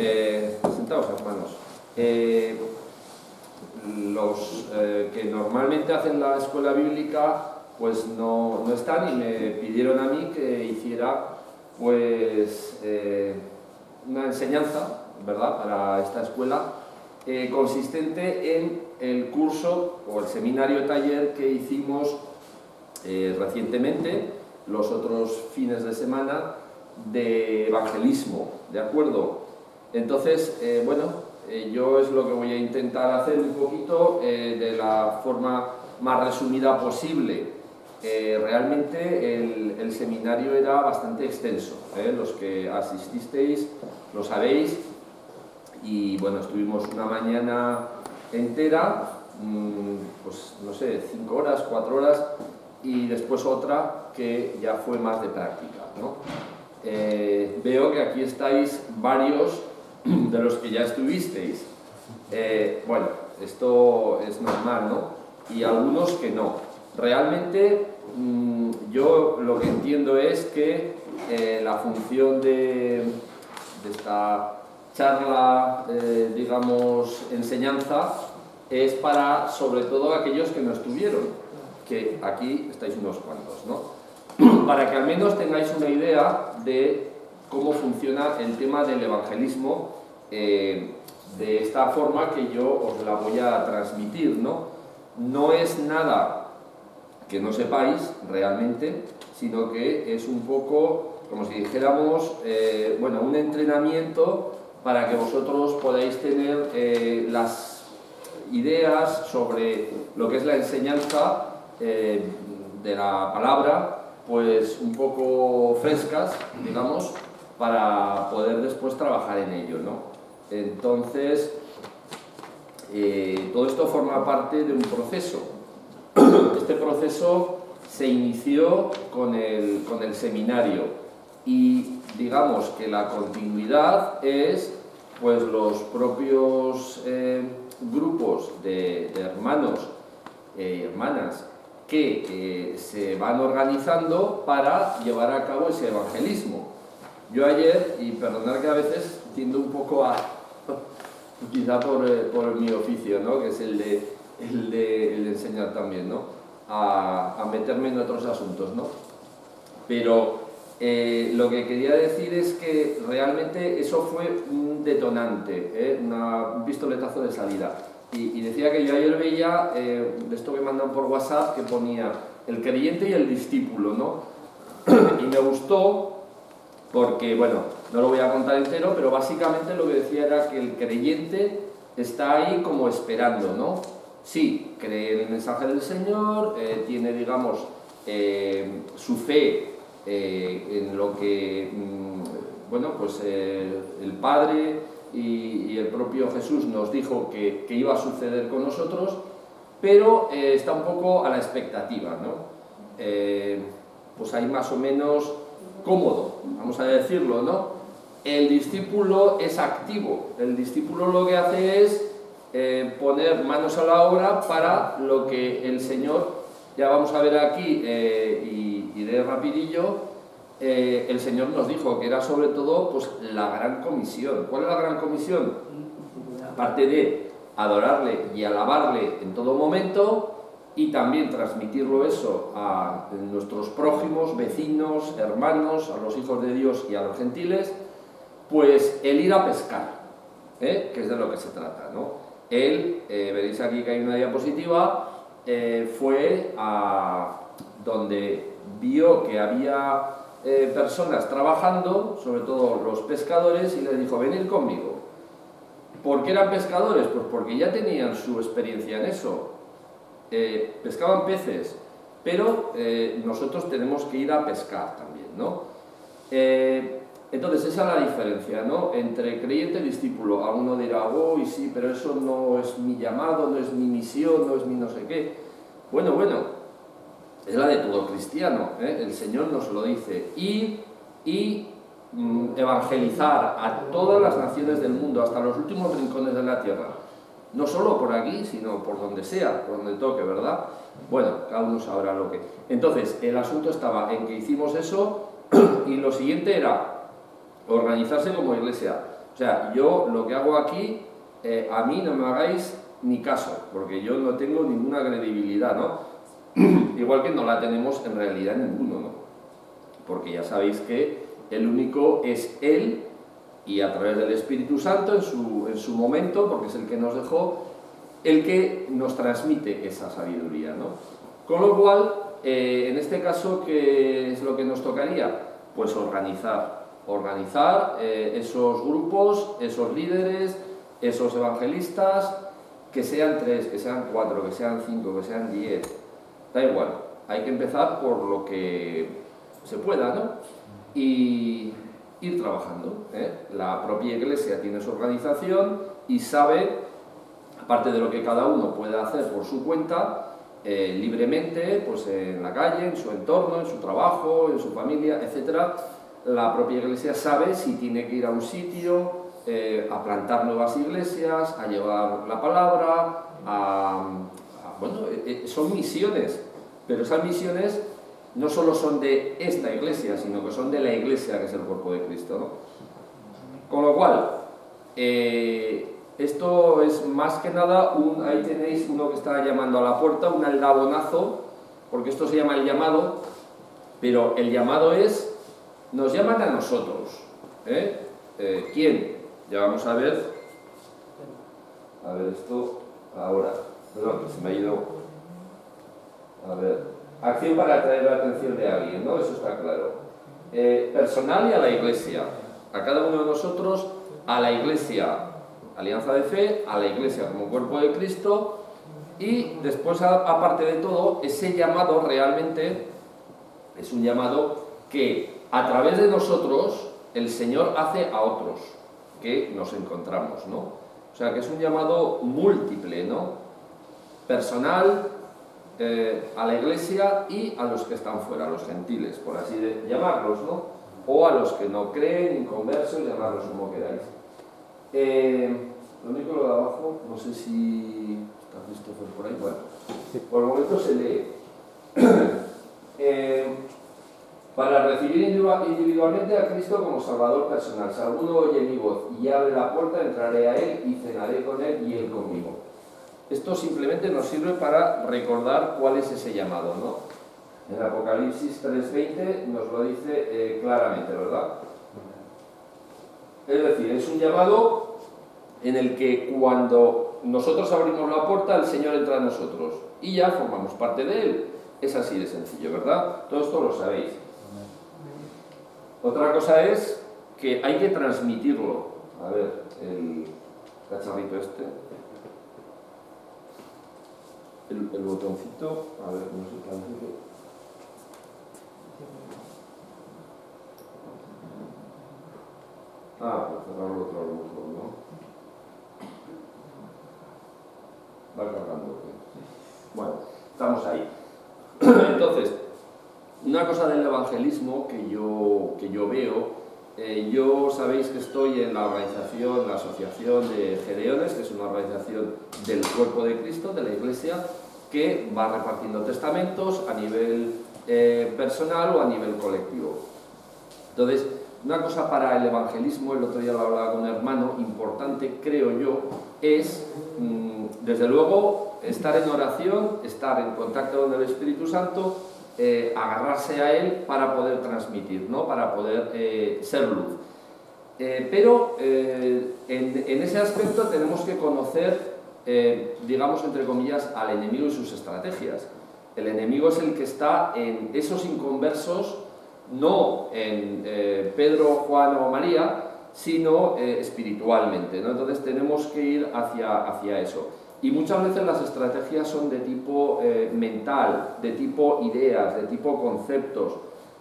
Sentaos, hermanos. Los que normalmente hacen la escuela bíblica pues no están y me pidieron a mí que hiciera pues una enseñanza, ¿verdad?, para esta escuela consistente en el curso o el seminario taller que hicimos recientemente, los otros fines de semana, de evangelismo, ¿de acuerdo? Entonces, yo es lo que voy a intentar hacer un poquito de la forma más resumida posible. Realmente el seminario era bastante extenso, los que asististeis lo sabéis, y bueno, estuvimos una mañana entera, pues no sé, 5 horas, 4 horas, y después otra que ya fue más de práctica, ¿no? Veo que aquí estáis varios de los que ya estuvisteis. Bueno, esto es normal, ¿no? Y algunos que no. Realmente yo lo que entiendo es que la función de esta charla, digamos, enseñanza, es para, sobre todo, aquellos que no estuvieron, que aquí estáis unos cuantos, ¿no? Para que al menos tengáis una idea de cómo funciona el tema del evangelismo de esta forma que yo os la voy a transmitir, ¿no? No es nada que no sepáis realmente, sino que es un poco, como si dijéramos, un entrenamiento para que vosotros podáis tener las ideas sobre lo que es la enseñanza de la palabra, pues un poco frescas, digamos, para poder después trabajar en ello, ¿no? Entonces, todo esto forma parte de un proceso. Este proceso se inició con el seminario y digamos que la continuidad es pues los propios grupos de hermanos y hermanas que se van organizando para llevar a cabo ese evangelismo. Yo ayer, y perdonad que a veces tiendo un poco a, quizá por mi oficio, ¿no?, que es el de enseñar también, ¿no?, a meterme en otros asuntos, ¿no? Pero lo que quería decir es que realmente eso fue un detonante, un pistoletazo de salida. Y decía que yo ayer veía esto que mandan por WhatsApp, que ponía el creyente y el discípulo, ¿no? Y me gustó porque, bueno, no lo voy a contar entero, pero básicamente lo que decía era que el creyente está ahí como esperando, ¿no? Sí, cree en el mensaje del Señor, tiene, digamos, su fe en lo que, el Padre y el propio Jesús nos dijo que iba a suceder con nosotros, pero está un poco a la expectativa, ¿no? Pues ahí más o menos cómodo, vamos a decirlo, ¿no? El discípulo es activo, el discípulo lo que hace es poner manos a la obra para lo que el Señor, ya vamos a ver aquí, y iré rapidillo, el Señor nos dijo que era sobre todo pues, la gran comisión. ¿Cuál es la gran comisión? Aparte de adorarle y alabarle en todo momento, y también transmitirlo eso a nuestros prójimos, vecinos, hermanos, a los hijos de Dios y a los gentiles, pues el ir a pescar, que es de lo que se trata, ¿no? Él, veréis aquí que hay una diapositiva, fue a donde vio que había personas trabajando, sobre todo los pescadores, y les dijo, venid conmigo. ¿Por qué eran pescadores? Pues porque ya tenían su experiencia en eso. Pescaban peces, pero nosotros tenemos que ir a pescar también, ¿no? Entonces esa es la diferencia, ¿no?, entre creyente y discípulo. A uno dirá, uy, sí, pero eso no es mi llamado, no es mi misión, no es mi no sé qué. Bueno, es la de todo cristiano, el Señor nos lo dice. Ir y evangelizar a todas las naciones del mundo, hasta los últimos rincones de la tierra. No solo por aquí, sino por donde sea, por donde toque, ¿verdad? Bueno, cada uno sabrá lo que... Entonces, el asunto estaba en que hicimos eso y lo siguiente era organizarse como iglesia. O sea, yo lo que hago aquí, a mí no me hagáis ni caso, porque yo no tengo ninguna credibilidad, ¿no? Igual que no la tenemos en realidad ninguno, ¿no? Porque ya sabéis que el único es Él, y a través del Espíritu Santo, en su momento, porque es el que nos dejó, el que nos transmite esa sabiduría, ¿no? Con lo cual, en este caso, ¿qué es lo que nos tocaría? Pues organizar esos grupos, esos líderes, esos evangelistas, que sean 3, que sean 4, que sean 5, que sean 10, da igual, hay que empezar por lo que se pueda, ¿no? Y ir trabajando, ¿eh? La propia Iglesia tiene su organización y sabe, aparte de lo que cada uno puede hacer por su cuenta, libremente, pues en la calle, en su entorno, en su trabajo, en su familia, etc., la propia Iglesia sabe si tiene que ir a un sitio, a plantar nuevas iglesias, a llevar la palabra, bueno, son misiones, pero esas misiones no solo son de esta iglesia, sino que son de la iglesia, que es el cuerpo de Cristo, ¿no? Con lo cual, esto es más que nada, ahí tenéis uno que está llamando a la puerta, un aldabonazo, porque esto se llama el llamado, pero el llamado es, nos llaman a nosotros, ¿eh? ¿Quién? Ya vamos a ver esto ahora, perdón, se me ha ido, a ver, acción para atraer la atención de alguien, ¿no? Eso está claro. Personal y a la iglesia, a cada uno de nosotros, a la iglesia, alianza de fe, a la iglesia como cuerpo de Cristo, y después, aparte de todo, ese llamado realmente es un llamado que a través de nosotros el Señor hace a otros que nos encontramos, ¿no? O sea, que es un llamado múltiple, ¿no? Personal, a la iglesia y a los que están fuera, a los gentiles, por así llamarlos, ¿no? O a los que no creen, inconversos, llamarlos como queráis. Lo único, lo de abajo, no sé si está Christopher por ahí, bueno, por el momento se lee. Para recibir individualmente a Cristo como Salvador personal. Si alguno oye mi voz y abre la puerta, entraré a Él y cenaré con Él y Él conmigo. Esto simplemente nos sirve para recordar cuál es ese llamado, ¿no? En Apocalipsis 3:20 nos lo dice claramente, ¿verdad? Es decir, es un llamado en el que cuando nosotros abrimos la puerta, el Señor entra a nosotros y ya formamos parte de Él. Es así de sencillo, ¿verdad? Todo esto lo sabéis. Otra cosa es que hay que transmitirlo. A ver, el cacharrito este. El botoncito. A ver, no sé qué hace. Pues cerrarlo otro mejor, ¿no? Va cargando. Bueno, estamos ahí. Entonces, una cosa del evangelismo que yo veo, yo sabéis que estoy en la organización, la asociación de Gedeones, que es una organización del cuerpo de Cristo, de la Iglesia, que va repartiendo testamentos a nivel personal o a nivel colectivo. Entonces, una cosa para el evangelismo, el otro día lo hablaba con un hermano, importante, creo yo, es, desde luego, estar en oración, estar en contacto con el Espíritu Santo, agarrarse a Él para poder transmitir, ¿no? Para poder ser luz. Pero en ese aspecto tenemos que conocer, digamos, entre comillas, al enemigo y sus estrategias. El enemigo es el que está en esos inconversos, no en Pedro, Juan o María, sino espiritualmente, ¿no? Entonces tenemos que ir hacia eso. Y muchas veces las estrategias son de tipo mental, de tipo ideas, de tipo conceptos,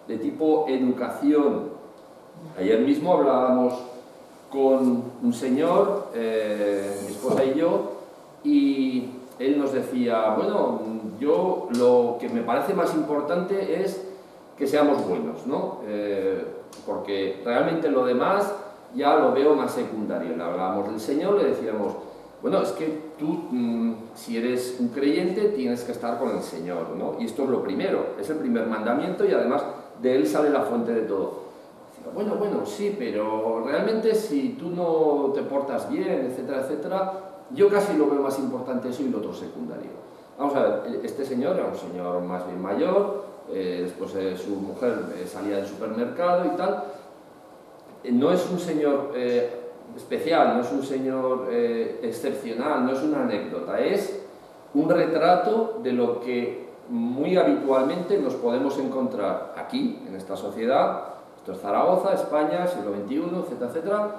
de tipo educación. Ayer mismo hablábamos con un señor, mi esposa y yo, y él nos decía, bueno, yo lo que me parece más importante es que seamos buenos, ¿no? Porque realmente lo demás ya lo veo más secundario. Le hablábamos del Señor, le decíamos, bueno, es que tú, si eres un creyente, tienes que estar con el Señor, ¿no? Y esto es lo primero, es el primer mandamiento y además de él sale la fuente de todo. Bueno, sí, pero realmente si tú no te portas bien, etcétera, etcétera, yo casi lo veo más importante eso y lo otro secundario. Vamos a ver, este señor era un señor más bien mayor, después su mujer salía del supermercado y tal. No es un señor especial, no es un señor excepcional, no es una anécdota, es un retrato de lo que muy habitualmente nos podemos encontrar aquí, en esta sociedad. Esto es Zaragoza, España, siglo XXI, etcétera, etcétera,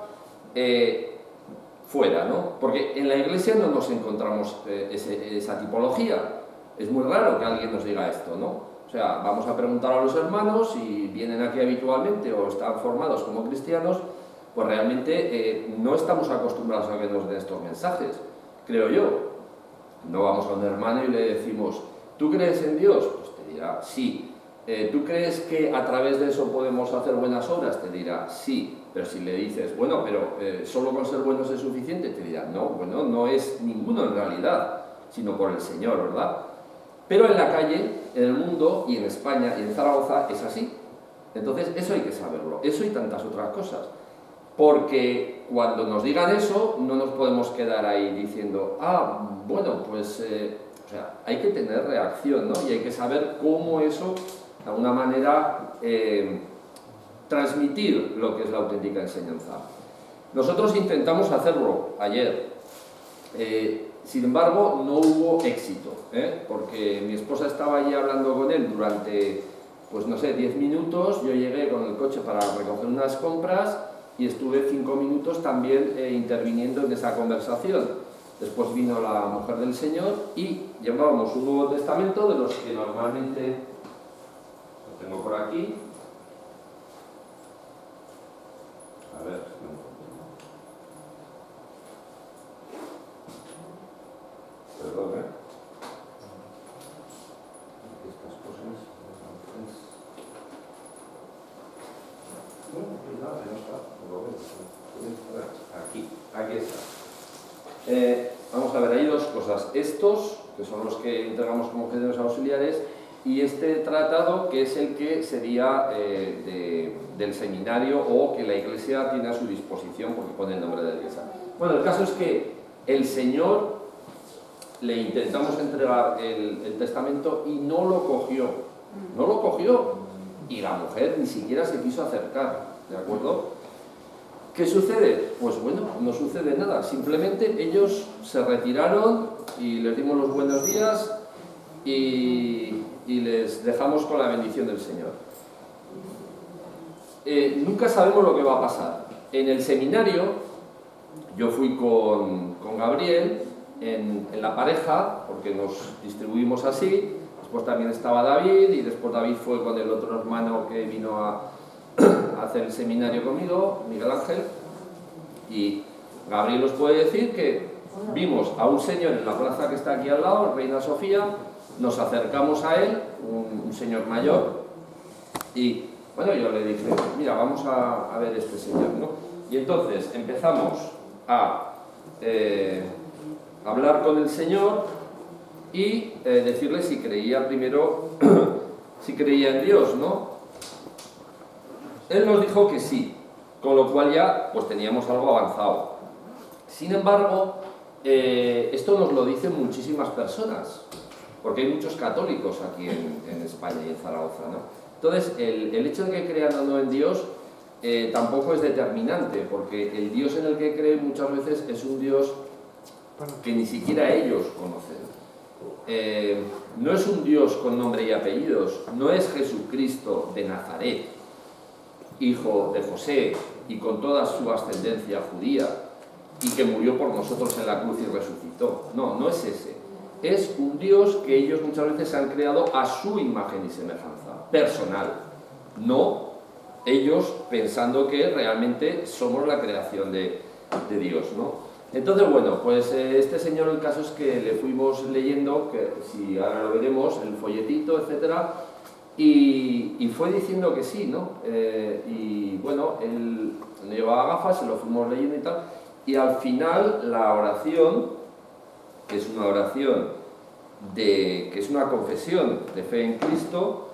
fuera, ¿no? Porque en la iglesia no nos encontramos esa tipología. Es muy raro que alguien nos diga esto, ¿no? O sea, vamos a preguntar a los hermanos si vienen aquí habitualmente o están formados como cristianos, pues realmente no estamos acostumbrados a que nos den estos mensajes, creo yo. No vamos a un hermano y le decimos, ¿tú crees en Dios? Pues te dirá, sí. ¿Tú crees que a través de eso podemos hacer buenas obras? Te dirá, sí. Pero si le dices, bueno, pero solo con ser buenos es suficiente, te dirá, no, bueno, no es ninguno en realidad, sino por el Señor, ¿verdad? Pero en la calle, en el mundo y en España y en Zaragoza es así. Entonces eso hay que saberlo, eso y tantas otras cosas. Porque cuando nos digan eso, no nos podemos quedar ahí diciendo, bueno, pues, o sea, hay que tener reacción, ¿no? Y hay que saber cómo eso, de alguna manera, transmitir lo que es la auténtica enseñanza. Nosotros intentamos hacerlo ayer, sin embargo no hubo éxito, porque mi esposa estaba allí hablando con él durante, pues no sé, 10 minutos, yo llegué con el coche para recoger unas compras y estuve 5 minutos también interviniendo en esa conversación. Después vino la mujer del Señor y llevábamos un Nuevo Testamento de los que normalmente, lo tengo por aquí, a ver, perdón, estas cosas, aquí está. Vamos a ver, hay dos cosas, estos, que son los que entregamos como objetos auxiliares, y este tratado, que es el que sería del seminario o que la Iglesia tiene a su disposición, porque pone el nombre de la Iglesia. Bueno, el caso es que el Señor le intentamos entregar el testamento y no lo cogió, y la mujer ni siquiera se quiso acercar, ¿de acuerdo? ¿Qué sucede? Pues bueno, no sucede nada, simplemente ellos se retiraron y les dimos los buenos días y les dejamos con la bendición del Señor. Nunca sabemos lo que va a pasar. En el seminario, yo fui con Gabriel en la pareja, porque nos distribuimos así, después también estaba David, y después David fue con el otro hermano que vino a hacer el seminario conmigo, Miguel Ángel, y Gabriel os puede decir que vimos a un señor en la plaza que está aquí al lado, Reina Sofía, nos acercamos a él, un señor mayor, y bueno, yo le dije, mira, vamos a ver este señor, ¿no? Y entonces empezamos a hablar con el Señor y decirle si creía primero, si creía en Dios, ¿no? Él nos dijo que sí, con lo cual ya pues teníamos algo avanzado. Sin embargo, esto nos lo dicen muchísimas personas, porque hay muchos católicos aquí en España y en Zaragoza, ¿no? Entonces, el hecho de que crean o no en Dios tampoco es determinante, porque el Dios en el que creen muchas veces es un Dios que ni siquiera ellos conocen. No es un Dios con nombre y apellidos, no es Jesucristo de Nazaret, hijo de José y con toda su ascendencia judía, y que murió por nosotros en la cruz y resucitó. No, no es ese. Es un Dios que ellos muchas veces han creado a su imagen y semejanza, personal. No ellos pensando que realmente somos la creación de Dios, ¿no? Entonces, bueno, pues este señor, el caso es que le fuimos leyendo, que si ahora lo veremos, el folletito, etcétera, y fue diciendo que sí, ¿no? Y bueno, él no llevaba gafas, se lo fuimos leyendo y tal, y al final la oración, que es una oración que es una confesión de fe en Cristo,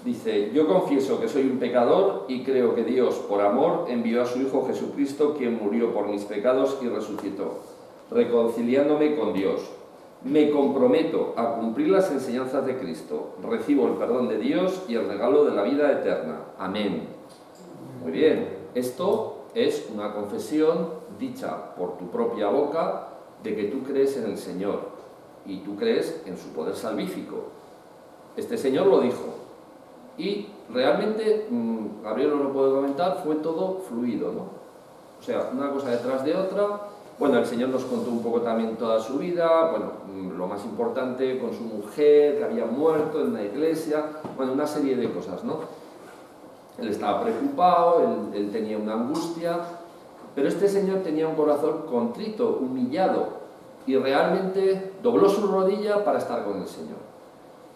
Dice, yo confieso que soy un pecador y creo que Dios, por amor, envió a su Hijo Jesucristo, quien murió por mis pecados y resucitó, reconciliándome con Dios. Me comprometo a cumplir las enseñanzas de Cristo, recibo el perdón de Dios y el regalo de la vida eterna. Amén. Muy bien, esto es una confesión dicha por tu propia boca de que tú crees en el Señor y tú crees en su poder salvífico. Este Señor lo dijo. Y realmente, Gabriel os lo puede comentar, fue todo fluido, ¿no? O sea, una cosa detrás de otra. Bueno, el Señor nos contó un poco también toda su vida, bueno, lo más importante con su mujer, que había muerto en una iglesia, bueno, una serie de cosas, ¿no? Él estaba preocupado, él tenía una angustia, pero este Señor tenía un corazón contrito, humillado, y realmente dobló su rodilla para estar con el Señor.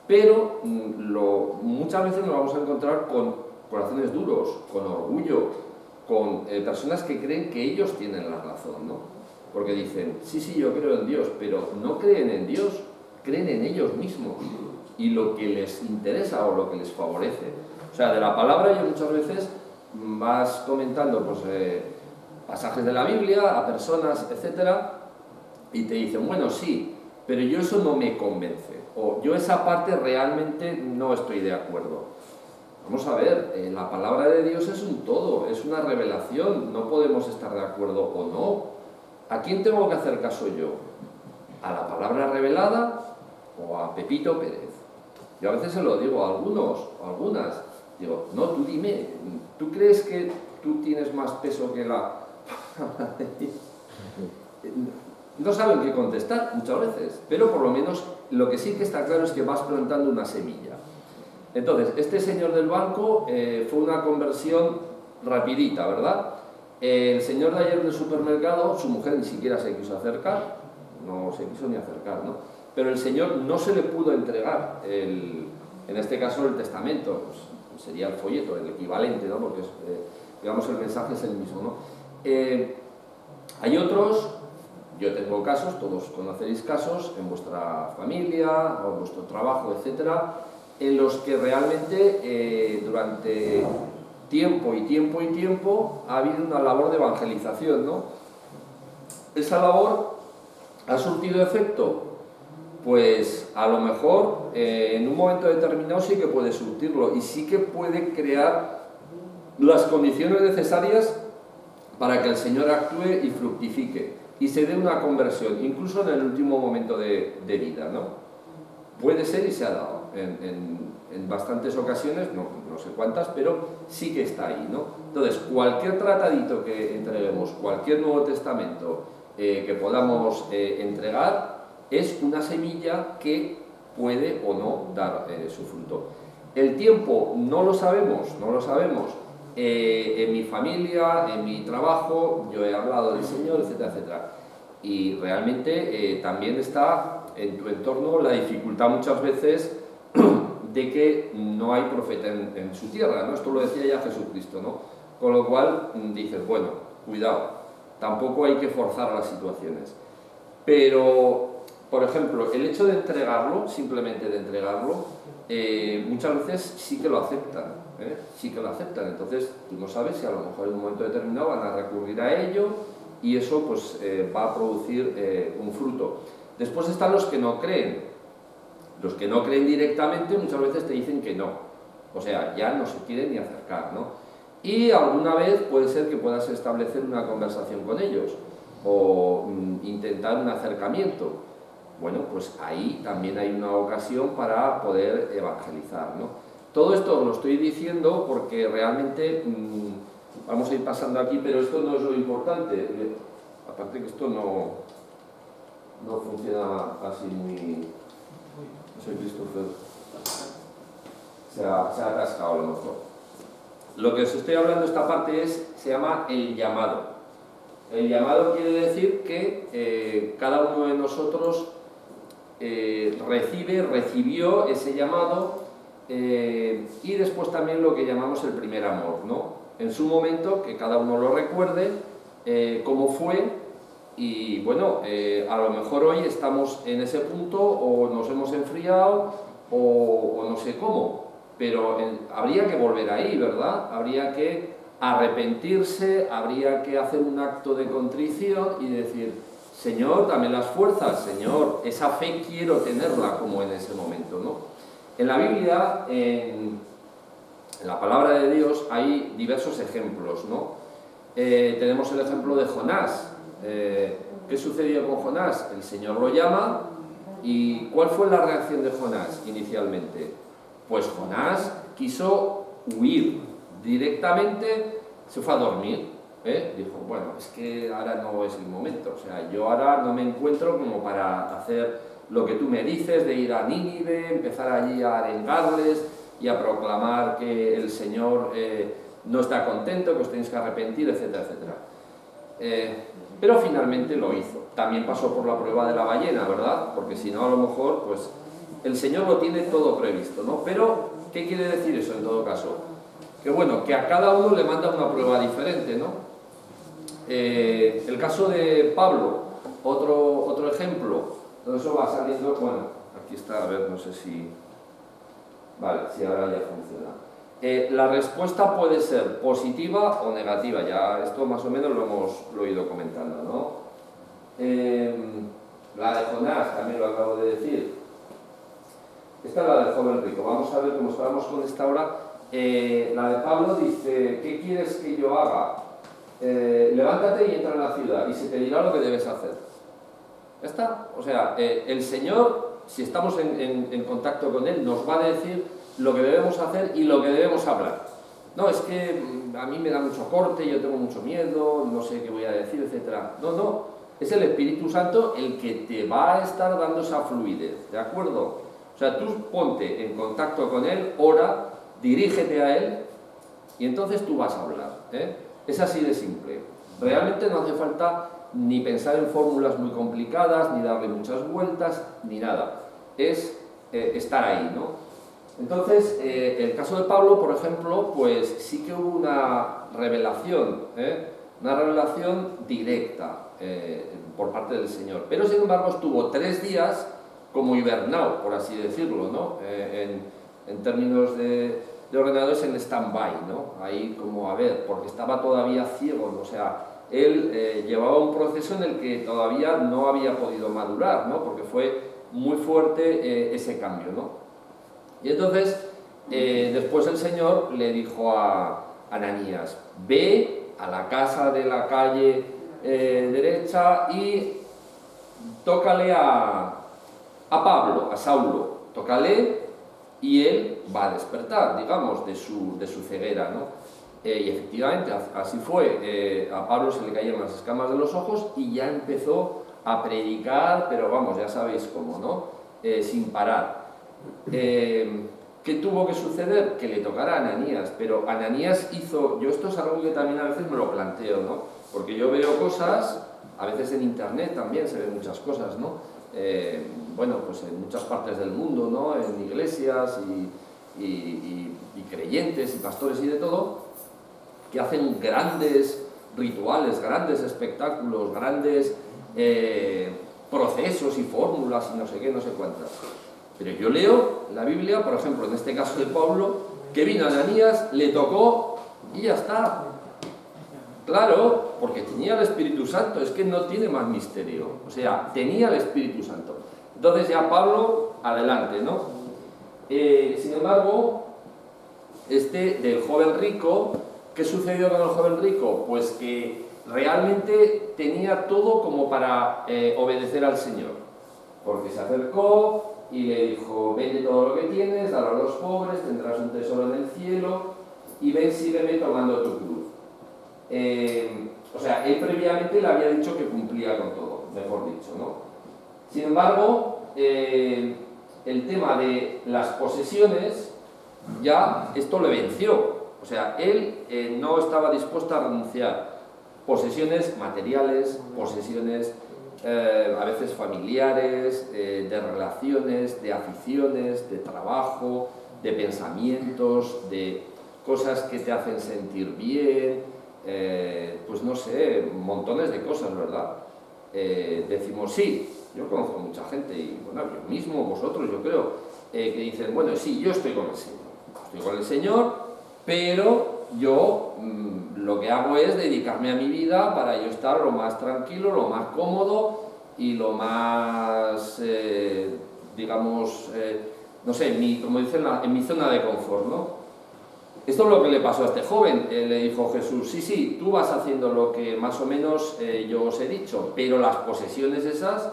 Pero muchas veces nos vamos a encontrar con corazones duros, con orgullo, con personas que creen que ellos tienen la razón, ¿no? Porque dicen, sí, yo creo en Dios, pero no creen en Dios, creen en ellos mismos y lo que les interesa o lo que les favorece. O sea, de la palabra yo muchas veces vas comentando pues, pasajes de la Biblia a personas, etcétera, y te dicen, bueno, sí, pero yo eso no me convence, o yo esa parte realmente no estoy de acuerdo. Vamos a ver, la palabra de Dios es un todo, es una revelación, no podemos estar de acuerdo o no. ¿A quién tengo que hacer caso yo? ¿A la palabra revelada o a Pepito Pérez? Yo a veces se lo digo a algunos o algunas, digo, no, tú dime, ¿tú crees que tú tienes más peso que la palabra de Dios? No saben qué contestar muchas veces, pero por lo menos lo que sí que está claro es que vas plantando una semilla. Entonces, este señor del banco fue una conversión rapidita, ¿verdad? El señor de ayer del supermercado, su mujer ni siquiera se quiso acercar, no se quiso ni acercar, ¿no? Pero el señor no se le pudo entregar, en este caso el testamento, pues, sería el folleto, el equivalente, ¿no? Porque digamos el mensaje es el mismo, ¿no? Hay otros. Yo tengo casos, todos conoceréis casos en vuestra familia o en vuestro trabajo, etcétera, en los que realmente durante tiempo ha habido una labor de evangelización, ¿no? Esa labor ha surtido efecto, pues a lo mejor en un momento determinado sí que puede surtirlo y sí que puede crear las condiciones necesarias para que el Señor actúe y fructifique y se dé una conversión, incluso en el último momento de vida, ¿no? Puede ser y se ha dado en bastantes ocasiones, no sé cuántas, pero sí que está ahí, ¿no? Entonces, cualquier tratadito que entreguemos, cualquier Nuevo Testamento que podamos entregar, es una semilla que puede o no dar su fruto. El tiempo no lo sabemos. En mi familia, en mi trabajo, yo he hablado del Señor, etcétera, etcétera. Y realmente también está en tu entorno la dificultad muchas veces de que no hay profeta en su tierra, ¿no? Esto lo decía ya Jesucristo, ¿no? Con lo cual dices, bueno, cuidado, tampoco hay que forzar las situaciones. Pero, por ejemplo, el hecho de entregarlo, simplemente de entregarlo, muchas veces sí que lo aceptan. Sí que lo aceptan, entonces tú no sabes si a lo mejor en un momento determinado van a recurrir a ello y eso pues va a producir un fruto. Después están los que no creen. Los que no creen directamente muchas veces te dicen que no, o sea, ya no se quieren ni acercar, ¿no? Y alguna vez puede ser que puedas establecer una conversación con ellos o intentar un acercamiento. Bueno, pues ahí también hay una ocasión para poder evangelizar, ¿no? Todo esto lo estoy diciendo porque realmente, vamos a ir pasando aquí, pero esto no es lo importante. Aparte que esto no funciona así muy... No sé, Christopher. Se ha atascado a lo mejor. Lo que os estoy hablando esta parte se llama el llamado. El llamado quiere decir que cada uno de nosotros recibió ese llamado. Y después también lo que llamamos el primer amor, ¿no? En su momento, que cada uno lo recuerde, cómo fue, y bueno, a lo mejor hoy estamos en ese punto, o nos hemos enfriado, o no sé cómo, pero habría que volver ahí, ¿verdad? Habría que arrepentirse, habría que hacer un acto de contrición y decir, Señor, dame las fuerzas, Señor, esa fe quiero tenerla como en ese momento, ¿no? En la Biblia, en la palabra de Dios, hay diversos ejemplos, ¿no? Tenemos el ejemplo de Jonás. ¿Qué sucedió con Jonás? El Señor lo llama, ¿y cuál fue la reacción de Jonás inicialmente? Pues Jonás quiso huir directamente, se fue a dormir, dijo, bueno, es que ahora no es el momento, o sea, yo ahora no me encuentro como para hacer lo que tú me dices, de ir a Nínive, empezar allí a arengarles y a proclamar que el Señor no está contento, que os tenéis que arrepentir, etcétera, etcétera. Pero finalmente lo hizo. También pasó por la prueba de la ballena, ¿verdad? Porque si no, a lo mejor, pues, el Señor lo tiene todo previsto, ¿no? Pero, ¿qué quiere decir eso en todo caso? Que bueno, que a cada uno le manda una prueba diferente, ¿no? El caso de Pablo, otro ejemplo, todo eso va saliendo, bueno, aquí está, a ver, no sé si... Vale, si ahora ya funciona. La respuesta puede ser positiva o negativa, ya esto más o menos lo he ido comentando, ¿no? La de Jonás, también lo acabo de decir. Esta es la del joven rico. Vamos a ver cómo estábamos con esta ahora. La de Pablo dice, ¿qué quieres que yo haga? Levántate y entra en la ciudad y se te dirá lo que debes hacer. ¿Ya está? O sea, el Señor, si estamos en contacto con Él, nos va a decir lo que debemos hacer y lo que debemos hablar. No, es que a mí me da mucho corte, yo tengo mucho miedo, no sé qué voy a decir, etc. No, es el Espíritu Santo el que te va a estar dando esa fluidez, ¿de acuerdo? O sea, tú ponte en contacto con Él, ora, dirígete a Él y entonces tú vas a hablar, ¿eh? Es así de simple. Realmente no hace falta ni pensar en fórmulas muy complicadas, ni darle muchas vueltas, ni nada. Es estar ahí, ¿no? Entonces, el caso de Pablo, por ejemplo, pues sí que hubo una revelación directa por parte del Señor. Pero, sin embargo, estuvo 3 días como hibernado, por así decirlo, ¿no? En términos de ordenadores, en stand-by, ¿no? Ahí como, a ver, porque estaba todavía ciego, ¿no? O sea, él llevaba un proceso en el que todavía no había podido madurar, ¿no? Porque fue muy fuerte ese cambio, ¿no? Y entonces, después el Señor le dijo a Ananías, ve a la casa de la calle derecha y tócale a Pablo, a Saulo, tócale y él va a despertar, digamos, de su ceguera, ¿no? Y efectivamente, así fue. A Pablo se le caían las escamas de los ojos y ya empezó a predicar, pero vamos, ya sabéis cómo, ¿no? Sin parar. ¿Qué tuvo que suceder? Que le tocara a Ananías, pero Ananías hizo, yo esto es algo que también a veces me lo planteo, ¿no? Porque yo veo cosas, a veces en internet también se ven muchas cosas, ¿no? Bueno, pues en muchas partes del mundo, ¿no? En iglesias y creyentes y pastores y de todo, que hacen grandes rituales, grandes espectáculos, grandes procesos y fórmulas y no sé qué, no sé cuántas. Pero yo leo la Biblia, por ejemplo, en este caso de Pablo, que vino a Ananías, le tocó y ya está. Claro, porque tenía el Espíritu Santo, es que no tiene más misterio. O sea, tenía el Espíritu Santo. Entonces ya Pablo, adelante, ¿no? Sin embargo, del joven rico, ¿qué sucedió con el joven rico? Pues que realmente tenía todo como para obedecer al Señor. Porque se acercó y le dijo, vende todo lo que tienes, dalo a los pobres, tendrás un tesoro en el cielo y ven, sígueme tomando tu cruz. O sea, él previamente le había dicho que cumplía con todo, mejor dicho, ¿no? Sin embargo, el tema de las posesiones, ya esto le venció. O sea, él no estaba dispuesto a renunciar. Posesiones materiales, posesiones a veces familiares, de relaciones, de aficiones, de trabajo, de pensamientos, de cosas que te hacen sentir bien, pues no sé, montones de cosas, ¿verdad? Decimos sí, yo conozco mucha gente, y bueno, yo mismo, vosotros, yo creo, que dicen, bueno, sí, yo estoy con el Señor, estoy con el Señor, pero yo lo que hago es dedicarme a mi vida para yo estar lo más tranquilo, lo más cómodo y lo más, digamos, no sé, como dicen, en mi zona de confort, ¿no? Esto es lo que le pasó a este joven. Le dijo Jesús, sí, sí, tú vas haciendo lo que más o menos yo os he dicho, pero las posesiones esas,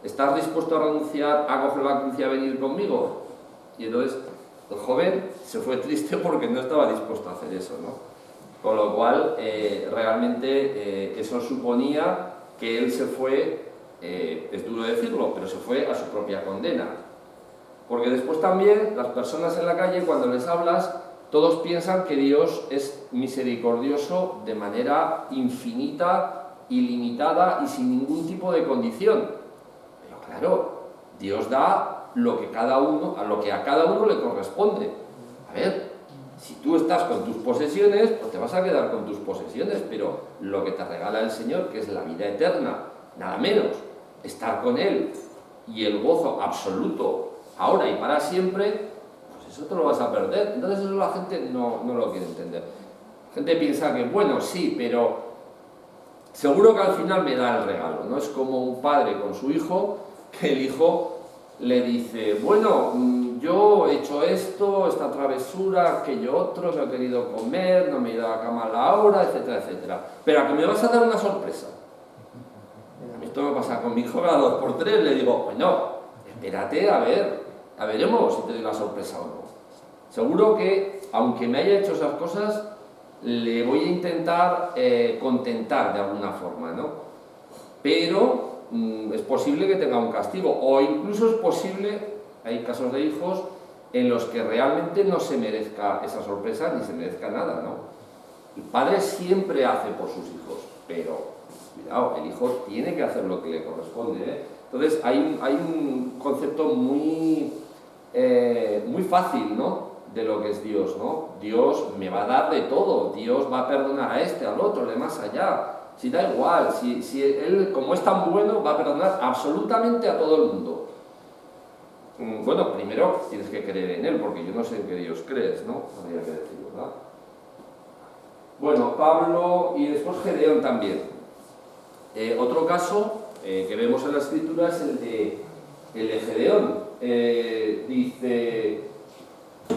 ¿estás dispuesto a renunciar, a coger la cruz y a venir conmigo? Y entonces el joven se fue triste porque no estaba dispuesto a hacer eso, ¿no? Con lo cual, realmente eso suponía que él se fue, es duro decirlo, pero se fue a su propia condena. Porque después también las personas en la calle, cuando les hablas, todos piensan que Dios es misericordioso de manera infinita, ilimitada y sin ningún tipo de condición. Pero claro, Dios da lo que a lo que a cada uno le corresponde. A ver, si tú estás con tus posesiones, pues te vas a quedar con tus posesiones, pero lo que te regala el Señor, que es la vida eterna, nada menos, estar con Él y el gozo absoluto, ahora y para siempre, eso te lo vas a perder. Entonces eso la gente no lo quiere entender. La gente piensa que, bueno, sí, pero seguro que al final me da el regalo, ¿no? Es como un padre con su hijo, que el hijo le dice, bueno, yo he hecho esto, esta travesura, aquello otro, no he querido comer, no me he ido a la cama a la hora, etcétera, etcétera. Pero a que me vas a dar una sorpresa. A mí esto me pasa con mi hijo cada 2 por 3, le digo, bueno, espérate, a veremos si te doy la sorpresa o no. Seguro que, aunque me haya hecho esas cosas, le voy a intentar contentar de alguna forma, ¿no? Pero es posible que tenga un castigo, o incluso es posible, hay casos de hijos en los que realmente no se merezca esa sorpresa ni se merezca nada, ¿no? El padre siempre hace por sus hijos, pero cuidado, el hijo tiene que hacer lo que le corresponde, ¿eh? Entonces hay un concepto muy fácil, ¿no?, de lo que es Dios, ¿no? Dios me va a dar de todo, Dios va a perdonar a este, al otro, de más allá. Si da igual, si Él, como es tan bueno, va a perdonar absolutamente a todo el mundo. Bueno, primero tienes que creer en Él, porque yo no sé en qué Dios crees, ¿no? Habría que decirlo, ¿verdad? Bueno, Pablo y después Gedeón también. Otro caso que vemos en la Escritura es el de Gedeón. Dice,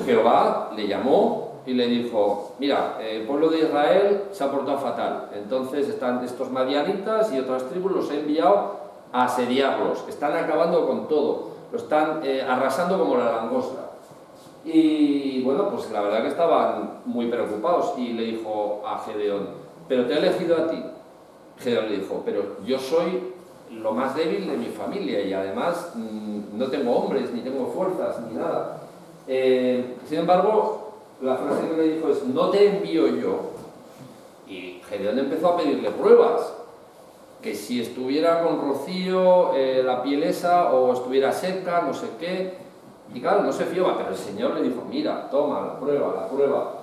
Jehová le llamó y le dijo, mira, el pueblo de Israel se ha portado fatal, entonces están estos madianitas y otras tribus, los he enviado a asediarlos, están acabando con todo, lo están arrasando como la langosta. Y bueno, pues la verdad que estaban muy preocupados y le dijo a Gedeón, pero te he elegido a ti. Gedeón le dijo, pero yo soy lo más débil de mi familia y además no tengo hombres, ni tengo fuerzas, ni nada. Sin embargo, la frase que le dijo es, no te envío yo. Y Gedeón empezó a pedirle pruebas, que si estuviera con rocío, la piel esa, o estuviera seca, no sé qué. Y claro, no se fiaba, pero el Señor le dijo, mira, toma, la prueba.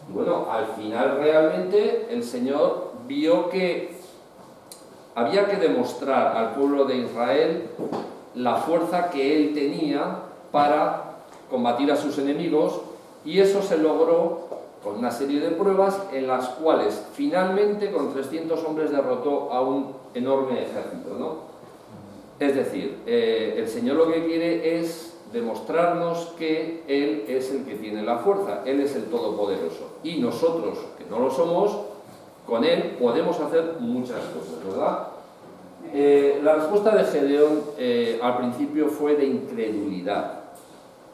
Y bueno, al final realmente el Señor vio que había que demostrar al pueblo de Israel la fuerza que él tenía para combatir a sus enemigos, y eso se logró con una serie de pruebas en las cuales finalmente con 300 hombres derrotó a un enorme ejército, ¿no? Es decir, el Señor lo que quiere es demostrarnos que Él es el que tiene la fuerza, Él es el Todopoderoso, y nosotros, que no lo somos, con Él podemos hacer muchas cosas, ¿verdad? La respuesta de Gedeón al principio fue de incredulidad,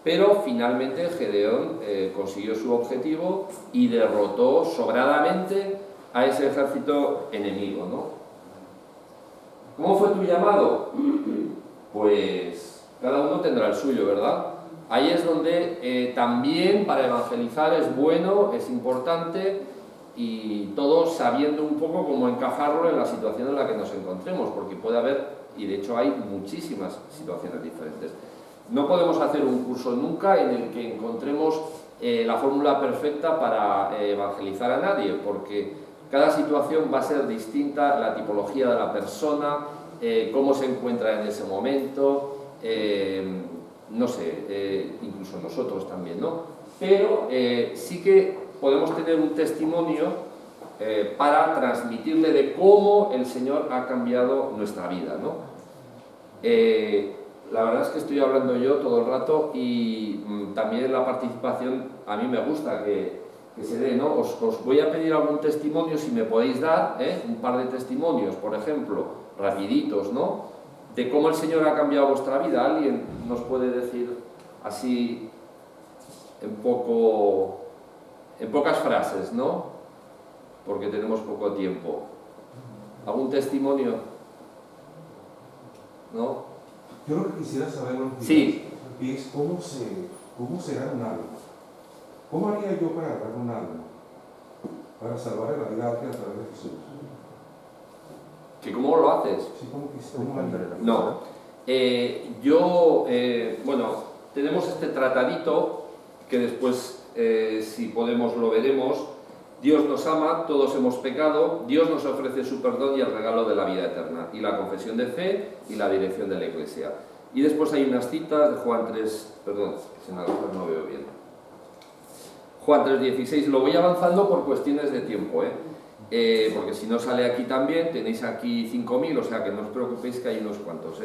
pero finalmente Gedeón consiguió su objetivo y derrotó sobradamente a ese ejército enemigo, ¿no? ¿Cómo fue tu llamado? Pues cada uno tendrá el suyo, ¿verdad? Ahí es donde también para evangelizar es bueno, es importante, y todos sabiendo un poco cómo encajarlo en la situación en la que nos encontremos, porque puede haber, y de hecho hay muchísimas situaciones diferentes. No podemos hacer un curso nunca en el que encontremos la fórmula perfecta para evangelizar a nadie, porque cada situación va a ser distinta, la tipología de la persona, cómo se encuentra en ese momento, no sé, incluso nosotros también, ¿no? pero sí que podemos tener un testimonio para transmitirle de cómo el Señor ha cambiado nuestra vida, ¿no? La verdad es que estoy hablando yo todo el rato y también la participación a mí me gusta que se dé, ¿no? Os voy a pedir algún testimonio, si me podéis dar, un par de testimonios, por ejemplo, rapiditos, ¿no? De cómo el Señor ha cambiado vuestra vida. ¿Alguien nos puede decir así en pocas frases, ¿no? Porque tenemos poco tiempo. ¿Algún testimonio? ¿No? Yo lo que quisiera saber, sí, es cómo se gana un alma. ¿Cómo haría yo para ganar un alma? Para salvar el vida a través de Jesús. ¿Que cómo lo haces? Sí, ¿cómo haría? No. Bueno, tenemos este tratadito que después, si podemos, lo veremos. Dios nos ama, todos hemos pecado, Dios nos ofrece su perdón y el regalo de la vida eterna, y la confesión de fe y la dirección de la Iglesia. Y después hay unas citas de Juan 3, perdón, que en algunas no veo bien. Juan 3:16, lo voy avanzando por cuestiones de tiempo, porque si no sale aquí también, tenéis aquí 5.000, o sea que no os preocupéis que hay unos cuantos.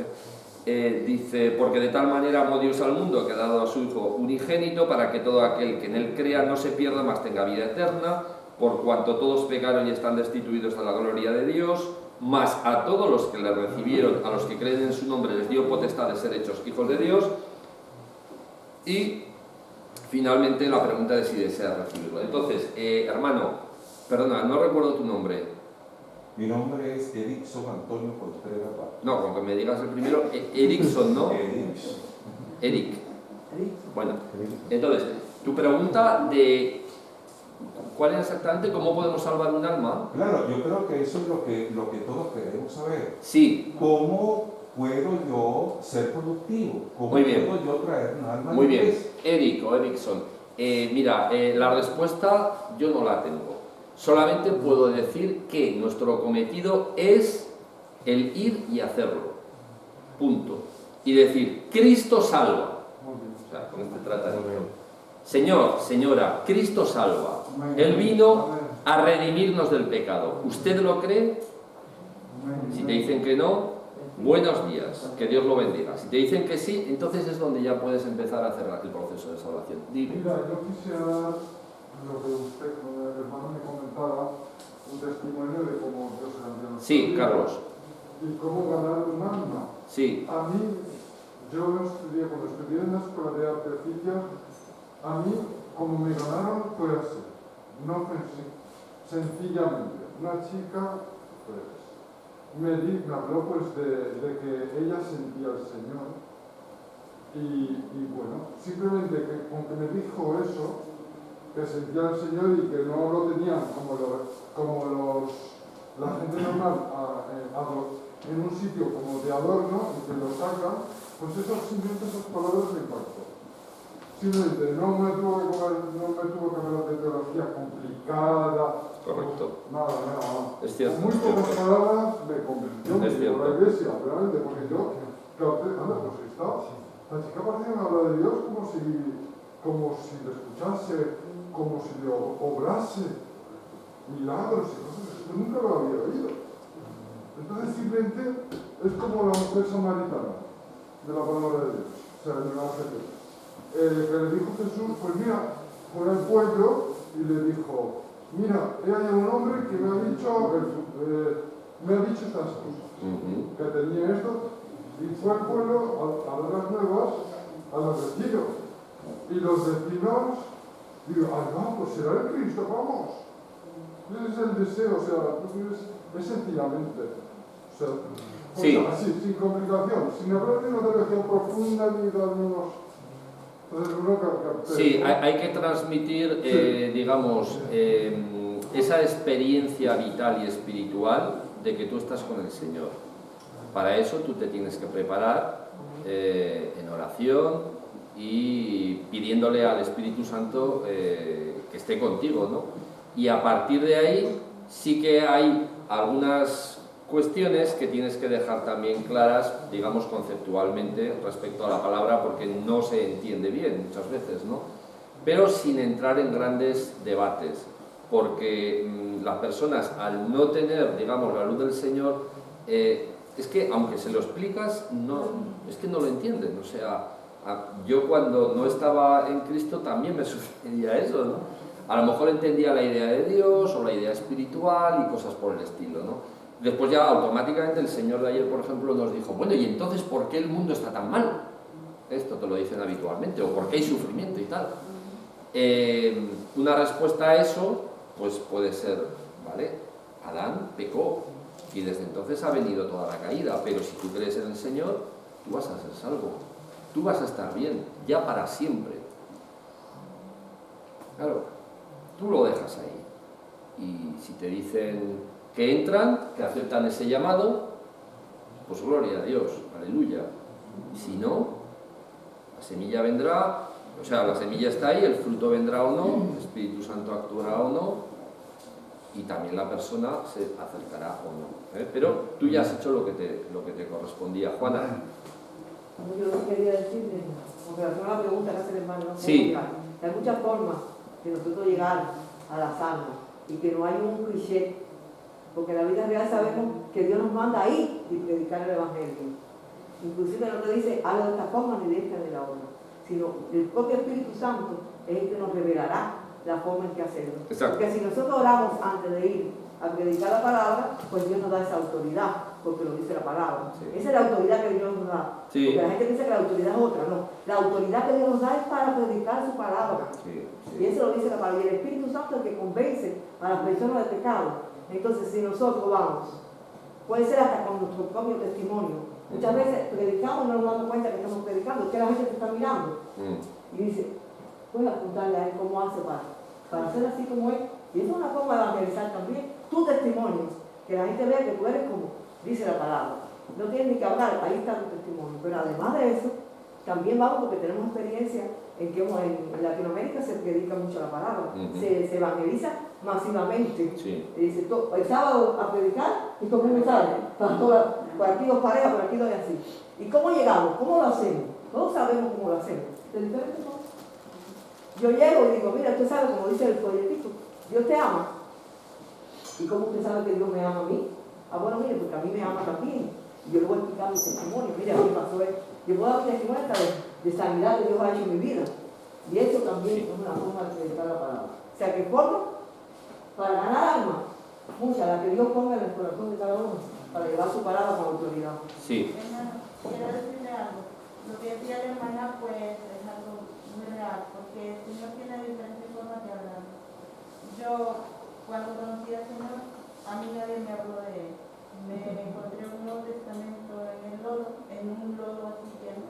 Dice, porque de tal manera amó Dios al mundo que ha dado a su Hijo unigénito para que todo aquel que en él crea no se pierda, mas tenga vida eterna, por cuanto todos pecaron y están destituidos de la gloria de Dios, mas a todos los que le recibieron, a los que creen en su nombre, les dio potestad de ser hechos hijos de Dios. Y finalmente la pregunta de si deseas recibirlo. Entonces, hermano, perdona, no recuerdo tu nombre. Mi nombre es Erickson Antonio Contreras. No, con que me digas el primero, Erickson, ¿no? Eric. Bueno, entonces, tu pregunta de ¿cuál es exactamente cómo podemos salvar un alma? Claro, yo creo que eso es lo que todos queremos saber. Sí. ¿Cómo puedo yo ser productivo? ¿Cómo Muy bien. puedo yo traer un alma? Muy bien. Eric o Erickson. Mira, la respuesta yo no la tengo. Solamente puedo decir que nuestro cometido es el ir y hacerlo. Punto. Y decir, Cristo salva. O sea, con este tratamiento. Señor, señora, Cristo salva. Él vino a redimirnos del pecado. ¿Usted lo cree? Si te dicen que no, buenos días, que Dios lo bendiga. Si te dicen que sí, entonces es donde ya puedes empezar a hacer el proceso de salvación. Dime. Mira, yo quisiera dar lo que usted, el hermano me comentaba, un testimonio de cómo Dios cambió nuestra Sí, vida. Carlos. Y cómo ganar un alma. Sí. A mí, yo cuando estudié en la escuela de artes, a mí, como me ganaron, fue así. No fue así. Sencillamente, una chica, pues, me habló pues de que ella sentía al Señor. Y bueno, simplemente con que me dijo eso, que sentía al Señor y que no lo tenían como la gente normal en un sitio como de adorno y que lo sacan, pues simplemente esas palabras me impactó. Simplemente no me tuvo que hablar de teología complicada. Correcto. Nada. Es cierto. Con muy pocas palabras me convenció por la iglesia, realmente, porque yo capté, pues la chica parecía me hablar de Dios como si le escuchase, como si le obrase milagros y cosas así. Yo nunca lo había oído. Entonces simplemente es como la mujer samaritana de la palabra de Dios, o sea, en el Evangelio. Que le dijo Jesús, pues mira, fue al pueblo y le dijo, mira, he hallado un hombre que me ha dicho estas cosas, que tenía esto, y fue al pueblo a dar las nuevas a los vecinos. Y los vecinos, digo, no, pues será el Cristo, vamos. Ese es el deseo, o sea, es sencillamente. O sea, sí. Así, sin complicación, sin hablar de una teología profunda ni de algunos. Sí, hay que transmitir, digamos, esa experiencia vital y espiritual de que tú estás con el Señor. Para eso tú te tienes que preparar en oración y pidiéndole al Espíritu Santo que esté contigo, ¿no? Y a partir de ahí sí que hay algunas cuestiones que tienes que dejar también claras, digamos, conceptualmente respecto a la palabra, porque no se entiende bien muchas veces, ¿no? pero sin entrar en grandes debates, porque las personas, al no tener, digamos, la luz del Señor, es que aunque se lo explicas, es que no lo entienden. O sea, yo cuando no estaba en Cristo también me sucedía eso, ¿no? A lo mejor entendía la idea de Dios o la idea espiritual y cosas por el estilo, ¿no? Después ya automáticamente el Señor de ayer, por ejemplo, nos dijo, bueno, ¿y entonces por qué el mundo está tan mal? Esto te lo dicen habitualmente, o por qué hay sufrimiento y tal. Una respuesta a eso, pues puede ser, ¿vale? Adán pecó y desde entonces ha venido toda la caída, pero si tú crees en el Señor, tú vas a ser salvo, tú vas a estar bien, ya para siempre. Claro, tú lo dejas ahí. Y si te dicen que entran, que aceptan ese llamado, pues gloria a Dios, aleluya. Y si no, la semilla vendrá, o sea, la semilla está ahí, el fruto vendrá o no, el Espíritu Santo actuará o no, y también la persona se acercará o no. Pero tú ya has hecho lo que te correspondía. Juana. Yo quería decirle, porque es una pregunta que hace el hermano, ¿no? Sí. Hay muchas formas de nosotros llegar a las almas y que no hay un cliché, porque en la vida real sabemos que Dios nos manda ahí y predicar el Evangelio. Inclusive no te dice, hazlo de esta forma ni de esta ni de la otra, sino el propio Espíritu Santo es el que nos revelará la forma en que hacerlo. Exacto. Porque si nosotros oramos antes de ir a predicar la palabra, pues Dios nos da esa autoridad, porque lo dice la palabra. Sí. Esa es la autoridad que Dios nos da. Sí. Porque la gente piensa que la autoridad es otra, no. La autoridad que Dios nos da es para predicar su palabra. Sí. Y eso lo dice la palabra. Y el Espíritu Santo es el que convence a las personas del pecado. Entonces, si nosotros vamos, puede ser hasta con nuestro propio testimonio. Muchas veces predicamos y no nos damos cuenta que estamos predicando, que la gente te está mirando. Y dice, puedes apuntarle a él cómo hace para hacer así como él. Y eso es una forma de evangelizar también. Tu testimonio, que la gente vea que tú eres como dice la palabra. No tienes ni que hablar, ahí está tu testimonio. Pero además de eso, también vamos porque tenemos experiencia en que en Latinoamérica se predica mucho la palabra, se evangeliza masivamente. Sí. Y dice, el sábado a predicar y todo el mundo sale, por aquí dos parejas, por aquí dos y así. ¿Y cómo llegamos? ¿Cómo lo hacemos? Todos sabemos cómo lo hacemos. De diferentes formas. Yo llego y digo, mira, usted sabe, como dice el folletito, Dios te ama. ¿Y cómo usted sabe que Dios me ama a mí? Ah, bueno, mire, porque a mí me ama también. Y yo le voy a explicar mi testimonio. Mira, a mí pasó esto. Yo puedo dar mi testimonio hasta de sanidad que Dios ha hecho en mi vida. Y eso también es una forma de predicar la palabra. O sea, que forma para ganar alma, mucha, la que Dios ponga en el corazón de cada uno, para llevar su palabra con autoridad. Sí. Quiero decirle algo. Lo que decía la hermana, pues, es algo muy real, porque el Señor tiene diferentes formas de hablar. Yo, cuando conocí al Señor, a mí nadie me habló de él. Me encontré un Nuevo Testamento en un lodo así lleno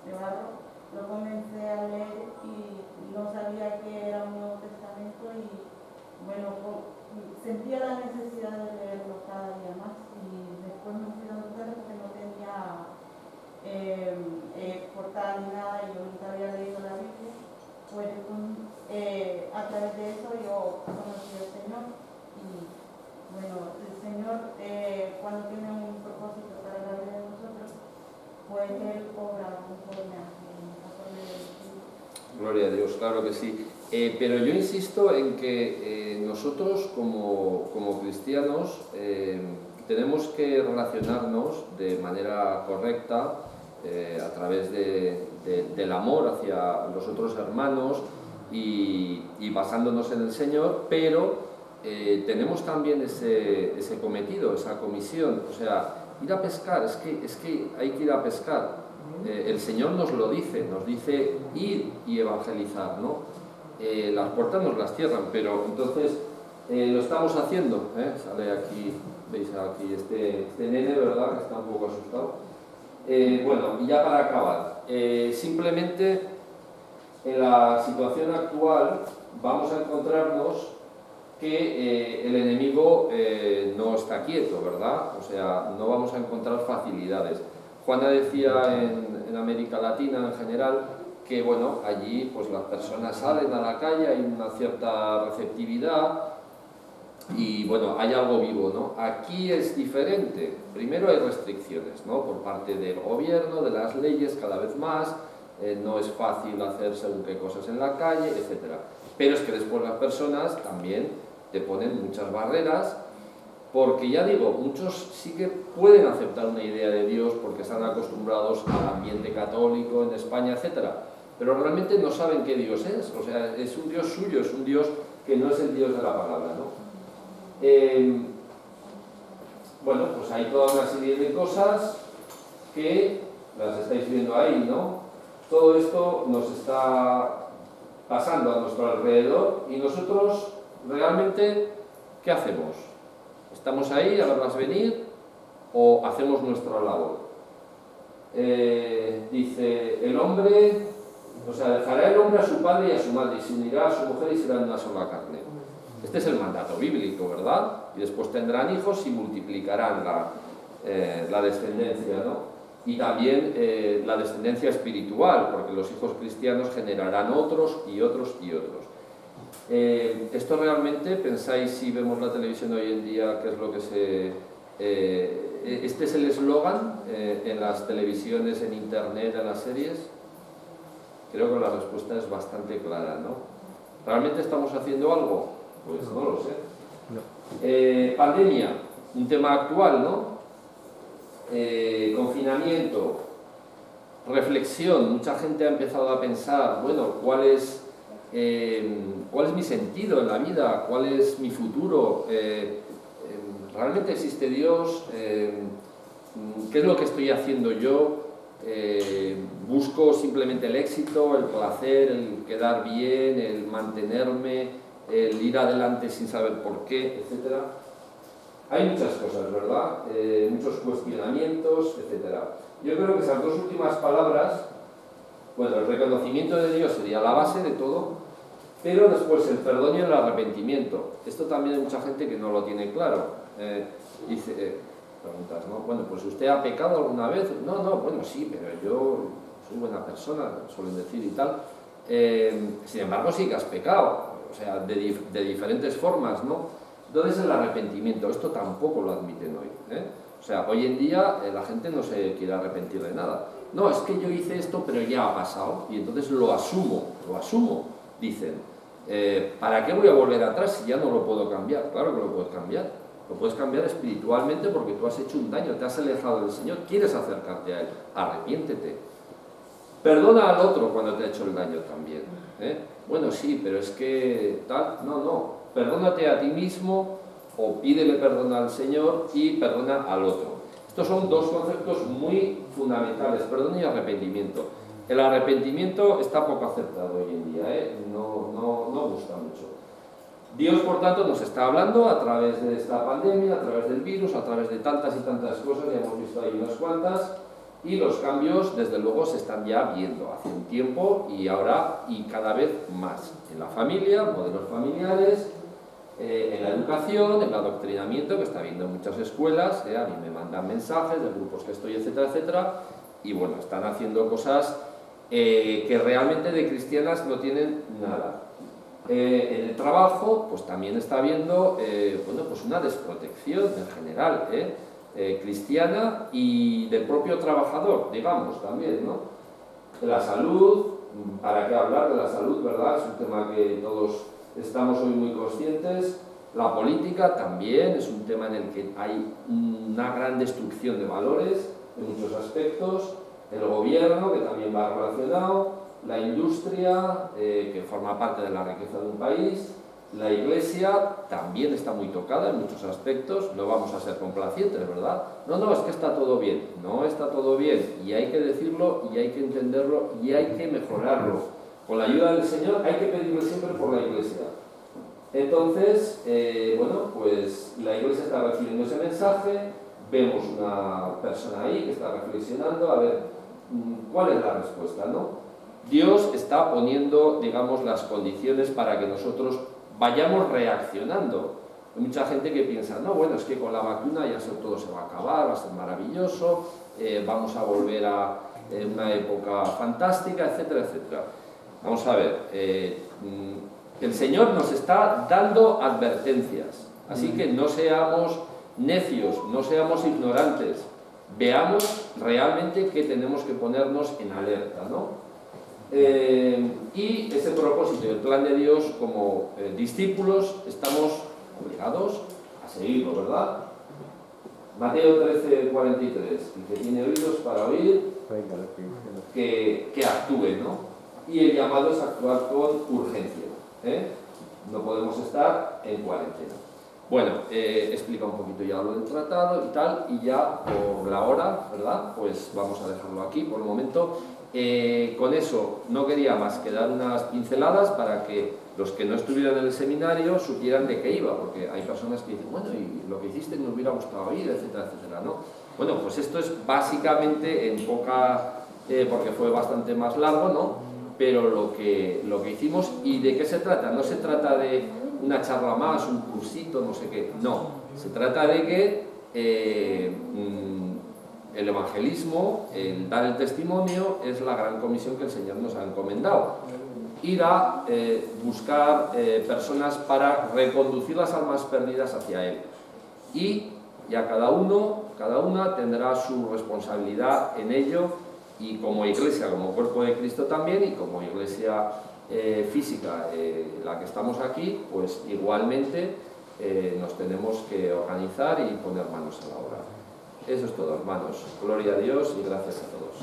de barro. Lo comencé a leer y no sabía que era un Nuevo Testamento y, bueno, sentía la necesidad de leerlo cada día más y después me fui dando cuenta que no tenía portada ni nada y yo nunca había leído la Biblia. Pues a través de eso yo conocí al Señor y bueno, el Señor cuando tiene un propósito para la vida de nosotros, pues Él obra conforme a Gloria a Dios, claro que sí. Pero yo insisto en que nosotros como cristianos tenemos que relacionarnos de manera correcta a través del amor hacia los otros hermanos y basándonos en el Señor, pero tenemos también ese cometido, esa comisión, o sea, ir a pescar, es que hay que ir a pescar. El Señor nos lo dice, nos dice ir y evangelizar, ¿no? Las puertas nos las cierran, pero entonces lo estamos haciendo, sale aquí, veis aquí este nene, ¿verdad?, que está un poco asustado. Bueno, y ya para acabar, simplemente en la situación actual vamos a encontrarnos que el enemigo no está quieto, ¿verdad? O sea, no vamos a encontrar facilidades. Juana decía en América Latina en general que, bueno, allí pues las personas salen a la calle, hay una cierta receptividad y, bueno, hay algo vivo, ¿no? Aquí es diferente. Primero hay restricciones, ¿no?, por parte del gobierno, de las leyes cada vez más, no es fácil hacer según qué cosas en la calle, etc. Pero es que después las personas también te ponen muchas barreras, porque ya digo, muchos sí que pueden aceptar una idea de Dios porque están acostumbrados al ambiente católico en España, etc. Pero realmente no saben qué Dios es, o sea, es un Dios suyo, es un Dios que no es el Dios de la palabra, ¿no? Bueno, pues hay toda una serie de cosas que las estáis viendo ahí, ¿no? Todo esto nos está pasando a nuestro alrededor y nosotros realmente, ¿qué hacemos? ¿Estamos ahí a verlas venir o hacemos nuestra labor? Dice, el hombre, o sea, dejará el hombre a su padre y a su madre y se unirá a su mujer y serán una sola carne. Este es el mandato bíblico, ¿verdad? Y después tendrán hijos y multiplicarán la descendencia, ¿no? Y también la descendencia espiritual, porque los hijos cristianos generarán otros y otros y otros. Esto realmente, pensáis, si vemos la televisión hoy en día, ¿qué es lo que se...? ¿Este es el eslogan en las televisiones, en internet, en las series? Creo que la respuesta es bastante clara, ¿no? ¿Realmente estamos haciendo algo? Pues no lo sé. No. Pandemia, un tema actual, ¿no? Confinamiento, reflexión, mucha gente ha empezado a pensar, bueno, ¿cuál es mi sentido en la vida? ¿Cuál es mi futuro? ¿Realmente existe Dios? ¿Qué es lo que estoy haciendo yo? ¿Busco simplemente el éxito, el placer, el quedar bien, el mantenerme, el ir adelante sin saber por qué, etcétera? Hay muchas cosas, ¿verdad? Muchos cuestionamientos, etcétera. Yo creo que esas dos últimas palabras, bueno, el reconocimiento de Dios sería la base de todo, pero después el perdón y el arrepentimiento. Esto también hay mucha gente que no lo tiene claro. Dice, preguntas, ¿no? Bueno, pues ¿usted ha pecado alguna vez? No, bueno, sí, pero yo soy buena persona, suelen decir y tal. Sin embargo, sí que has pecado, o sea, de diferentes formas, ¿no? Entonces el arrepentimiento, esto tampoco lo admiten hoy, O sea, hoy en día la gente no se quiere arrepentir de nada. No, es que yo hice esto, pero ya ha pasado, y entonces lo asumo, dicen. ¿Para qué voy a volver atrás si ya no lo puedo cambiar? Claro que lo puedes cambiar. Lo puedes cambiar espiritualmente porque tú has hecho un daño, te has alejado del Señor, quieres acercarte a Él, arrepiéntete. Perdona al otro cuando te ha hecho el daño también. Bueno, sí, pero es que tal, no. Perdónate a ti mismo o pídele perdón al Señor y perdona al otro. Estos son dos conceptos muy fundamentales, perdón y arrepentimiento. El arrepentimiento está poco aceptado hoy en día, no gusta mucho. Dios, por tanto, nos está hablando a través de esta pandemia, a través del virus, a través de tantas y tantas cosas, ya hemos visto ahí unas cuantas, y los cambios, desde luego, se están ya viendo hace un tiempo y ahora y cada vez más. En la familia, modelos familiares, en la educación, en el adoctrinamiento que está habiendo en muchas escuelas, a mí me mandan mensajes de grupos que estoy, etcétera, etcétera, y bueno, están haciendo cosas que realmente de cristianas no tienen nada. En el trabajo, pues también está habiendo pues una desprotección en general, cristiana y del propio trabajador, digamos, también, ¿no? La salud, ¿para qué hablar de la salud, verdad? Es un tema que todos estamos hoy muy conscientes. La política también es un tema en el que hay una gran destrucción de valores en muchos aspectos. El gobierno, que también va relacionado. La industria, que forma parte de la riqueza de un país. La Iglesia también está muy tocada en muchos aspectos. No vamos a ser complacientes, ¿verdad? No, es que está todo bien. No está todo bien. Y hay que decirlo, y hay que entenderlo, y hay que mejorarlo. Con la ayuda del Señor hay que pedirle siempre por la Iglesia. Entonces, bueno, pues la Iglesia está recibiendo ese mensaje, vemos una persona ahí que está reflexionando, a ver, ¿cuál es la respuesta, no? Dios está poniendo, digamos, las condiciones para que nosotros vayamos reaccionando. Hay mucha gente que piensa, no, bueno, es que con la vacuna ya todo se va a acabar, va a ser maravilloso, vamos a volver a una época fantástica, etcétera, etcétera. Vamos a ver, el Señor nos está dando advertencias, así que no seamos necios, no seamos ignorantes, veamos realmente que tenemos que ponernos en alerta, ¿no? Y ese propósito y el plan de Dios, como discípulos, estamos obligados a seguirlo, ¿verdad? Mateo 13:43, el que tiene oídos para oír, que actúe, ¿no? Y el llamado es actuar con urgencia, ¿eh? No podemos estar en cuarentena. Bueno, explica un poquito ya lo del tratado y tal, y ya por la hora, ¿verdad? Pues vamos a dejarlo aquí por el momento. Con eso no quería más que dar unas pinceladas para que los que no estuvieran en el seminario supieran de qué iba, porque hay personas que dicen, bueno, y lo que hiciste me hubiera gustado oír, etcétera, etcétera, ¿no? Bueno, pues esto es básicamente en poca, porque fue bastante más largo, ¿no? Pero lo que hicimos, ¿y de qué se trata? No se trata de una charla más, un cursito, no sé qué, no. Se trata de que el evangelismo, el dar el testimonio, es la gran comisión que el Señor nos ha encomendado. Ir a buscar personas para reconducir las almas perdidas hacia Él. Y ya cada una tendrá su responsabilidad en ello, y como iglesia, como cuerpo de Cristo también, y como iglesia física, la que estamos aquí, pues igualmente nos tenemos que organizar y poner manos a la obra. Eso es todo, hermanos. Gloria a Dios y gracias a todos.